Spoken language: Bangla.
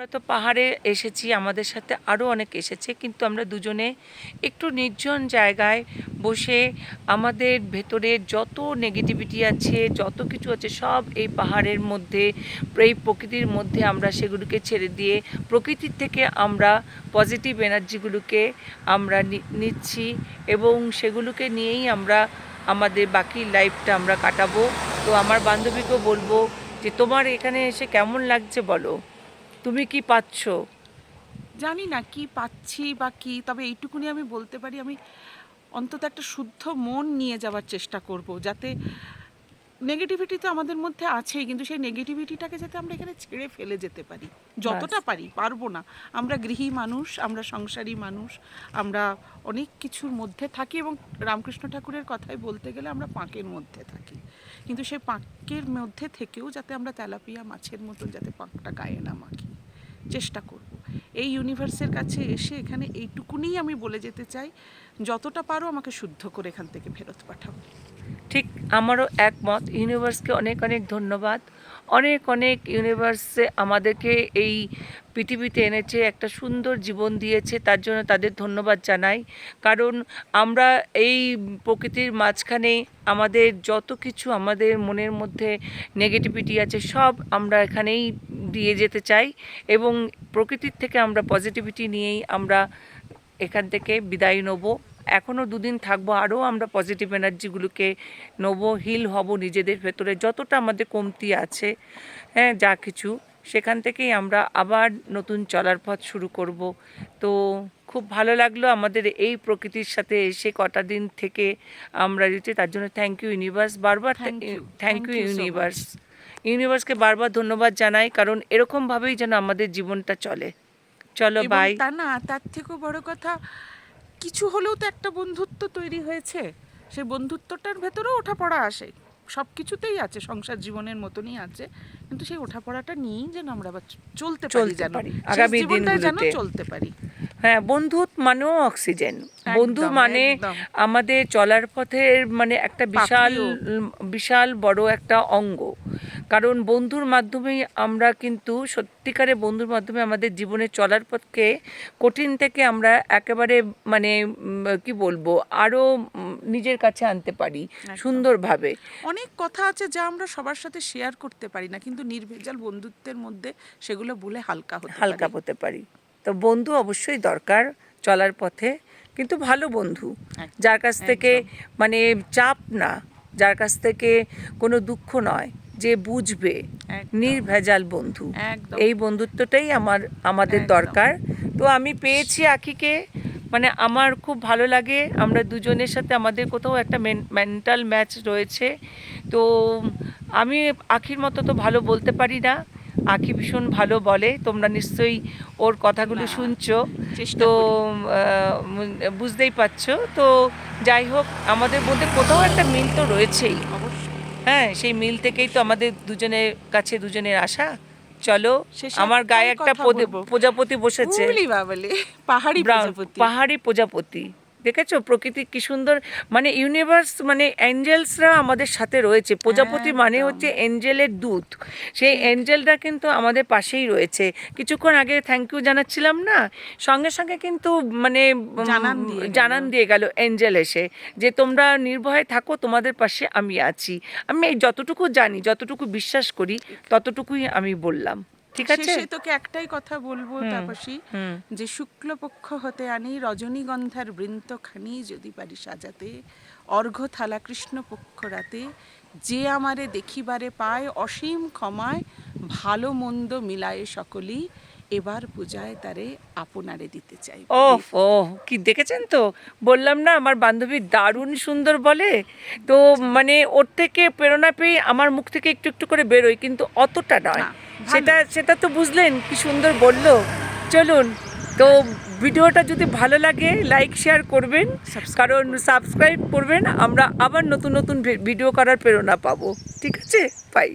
আমরা তো পাহাড়ে এসেছি, আমাদের সাথে আরও অনেক এসেছে, কিন্তু আমরা দুজনে একটু নির্জন জায়গায় বসে আমাদের ভেতরে যত নেগেটিভিটি আছে, যত কিছু আছে, সব এই পাহাড়ের মধ্যে, এই প্রকৃতির মধ্যে আমরা সেগুলোকে ছেড়ে দিয়ে প্রকৃতির থেকে আমরা পজিটিভ এনার্জিগুলোকে আমরা নিচ্ছি এবং সেগুলোকে নিয়েই আমরা আমাদের বাকি লাইফটা আমরা কাটাবো। তো আমার বান্ধবীকেও বলবো যে তোমার এখানে এসে কেমন লাগছে বলো, তুমি কি পাচ্ছ? জানি না কি পাচ্ছি বা কি, তবে এইটুকুনি আমি বলতে পারি, আমি অন্তত একটা শুদ্ধ মন নিয়ে যাওয়ার চেষ্টা করব, যাতে নেগেটিভিটি তো আমাদের মধ্যে আছেই, কিন্তু সেই নেগেটিভিটিটাকে যাতে আমরা এখানে ছেড়ে ফেলে যেতে পারি, যতটা পারি। পারবো না, আমরা গৃহী মানুষ, আমরা সংসারী মানুষ, আমরা অনেক কিছুর মধ্যে থাকি, এবং রামকৃষ্ণ ঠাকুরের কথাই বলতে গেলে আমরা পাঁকের মধ্যে থাকি, কিন্তু সেই পাঁকের মধ্যে থেকেও যাতে আমরা তেলাপিয়া মাছের মতন যাতে পাঁকটা গায়ে না মাখি, চেষ্টা করব। এই ইউনিভার্সের কাছে এসে এখানে এইটুকুনি আমি বলে যেতে চাই, যতটা পারো আমাকে শুদ্ধ করে এখান থেকে ফেরত পাঠাও। ঠিক আমারও একমত। ইউনিভার্সকে অনেক অনেক ধন্যবাদ, অনেক অনেক। ইউনিভার্সে আমাদেরকে এই পৃথিবীতে এনেছে, একটা সুন্দর জীবন দিয়েছে, তার জন্য তাদের ধন্যবাদ জানাই। কারণ আমরা এই প্রকৃতির মাঝখানে আমাদের যত কিছু আমাদের মনের মধ্যে নেগেটিভিটি আছে সব আমরা এখানেই দিয়ে যেতে চাই, এবং প্রকৃতির থেকে আমরা পজিটিভিটি নিয়েই আমরা এখান থেকে বিদায় নেব। এখনও দুদিন থাকবো, আরও আমরা পজিটিভ এনার্জিগুলোকে নেবো, হিল হব নিজেদের ভেতরে যতটা আমাদের কমতি আছে, হ্যাঁ, যা কিছু, সেখান থেকেই আমরা আবার নতুন চলার পথ শুরু করব। তো খুব ভালো লাগলো আমাদের এই প্রকৃতির সাথে এসে কটা দিন থেকে আমরা যেতে, তার জন্য থ্যাংক ইউ ইউনিভার্স, বারবার থ্যাংক ইউ ইউনিভার্স। ইউনিভার্সকে বারবার ধন্যবাদ জানাই, কারণ এরকমভাবেই যেন আমাদের জীবনটা চলে। চলো, বাই। তা না, তার থেকেও বড় কথা, কিছু হলেও তো একটা বন্ধুত্ব তৈরি হয়েছে, সেই বন্ধুত্বটার ভেতরেও ওঠাপড়া আসে, সব কিছুতেই আছে, সংসার জীবনের মতনই আছে, কিন্তু সেই ওঠাপড়াটা নিয়েই যেন আমরা আবার চলতে পারি, আগামী জীবনটা যেন দিনগুলোতে চলতে পারি। হ্যাঁ, বন্ধু মানেও অক্সিজেন। বন্ধু মানে আমাদের চলার পথের মানে একটা বিশাল বিশাল বড় একটা অঙ্গ। কারণ বন্ধুর মাধ্যমেই আমরা কিন্তু সত্যিকারে বন্ধুর মাধ্যমে আমাদের জীবনে চলার পথকে কঠিন থেকে আমরা একেবারে মানে কি বলবো, আরও নিজের কাছে আনতে পারি সুন্দরভাবে। অনেক কথা আছে যা আমরা সবার সাথে শেয়ার করতে পারি না, কিন্তু নির্ভেজাল বন্ধুত্বের মধ্যে সেগুলো বলে হালকা হতে পারি। তো বন্ধু অবশ্যই দরকার চলার পথে, কিন্তু ভালো বন্ধু, যার কাছ থেকে মানে চাপ না, যার কাছ থেকে কোনো দুঃখ নয়, যে বুঝবে, নির্ভেজাল বন্ধু। এই বন্ধুত্বটাই আমাদের দরকার। তো আমি পেয়েছি আখিকে, মানে আমার খুব ভালো লাগে। আমরা দুজনের সাথে আমাদের কোথাও একটা মেন্টাল ম্যাচ রয়েছে। তো আমি আখির মতো তো ভালো বলতে পারি না, আখি ভীষণ ভালো বলে, তোমরা নিশ্চয়ই ওর কথাগুলো শুনছো, তো বুঝতেই পারছো। তো যাই হোক, আমাদের মধ্যে কোথাও একটা মিল তো রয়েছেই, হ্যাঁ, সেই মিল থেকেই তো আমাদের দুজনের কাছে দুজনের আশা। চলো, আমার গায়ে একটা প্রজাপতি বসেছে, পাহাড়ি প্রজাপতি, দেখেছো প্রকৃতি কি সুন্দর, মানে ইউনিভার্স মানে অ্যাঞ্জেলসরা আমাদের সাথে রয়েছে। প্রজাপতি মানে হচ্ছে এঞ্জেলের দূত, সেই এঞ্জেলরা কিন্তু আমাদের পাশেই রয়েছে। কিছুক্ষণ আগে থ্যাংক ইউ জানাচ্ছিলাম না, সঙ্গে সঙ্গে কিন্তু মানে জানান দিয়ে গেল এঞ্জেল এসে, যে তোমরা নির্ভয়ে থাকো, তোমাদের পাশে আমি আছি। আমি যতটুকু জানি, যতটুকু বিশ্বাস করি, ততটুকুই আমি বললাম। ঠিক আছে, তোকে একটাই কথা বলবো তাপসী, যে শুক্লপক্ষ হতে আনি রজনীগন্ধার বৃন্তখানি যদি পারি সাজাতে, অর্ঘ্য থালা কৃষ্ণপক্ষ রাতে, যে আমারে দেখিবারে পায় অসীম ক্ষমায়, ভালো মন্দ মিলায়ে সকলেই, এবার পূজায় তারে আপনারে দিতে চাই। ও কি দেখেছেন তো, বললাম না আমার বান্ধবী দারুণ সুন্দর বলে। তো মানে ওর থেকে প্রেরণা পেয়ে আমার মুখ থেকে একটু একটু করে বেরোয়, কিন্তু অতটা নয়। সেটা তো বুঝলেন কি সুন্দর বললো। চলুন, তো ভিডিওটা যদি ভালো লাগে লাইক শেয়ার করবেন, কারণ সাবস্ক্রাইব করবেন, আমরা আবার নতুন নতুন ভিডিও করার প্রেরণা পাবো। ঠিক আছে, বাই।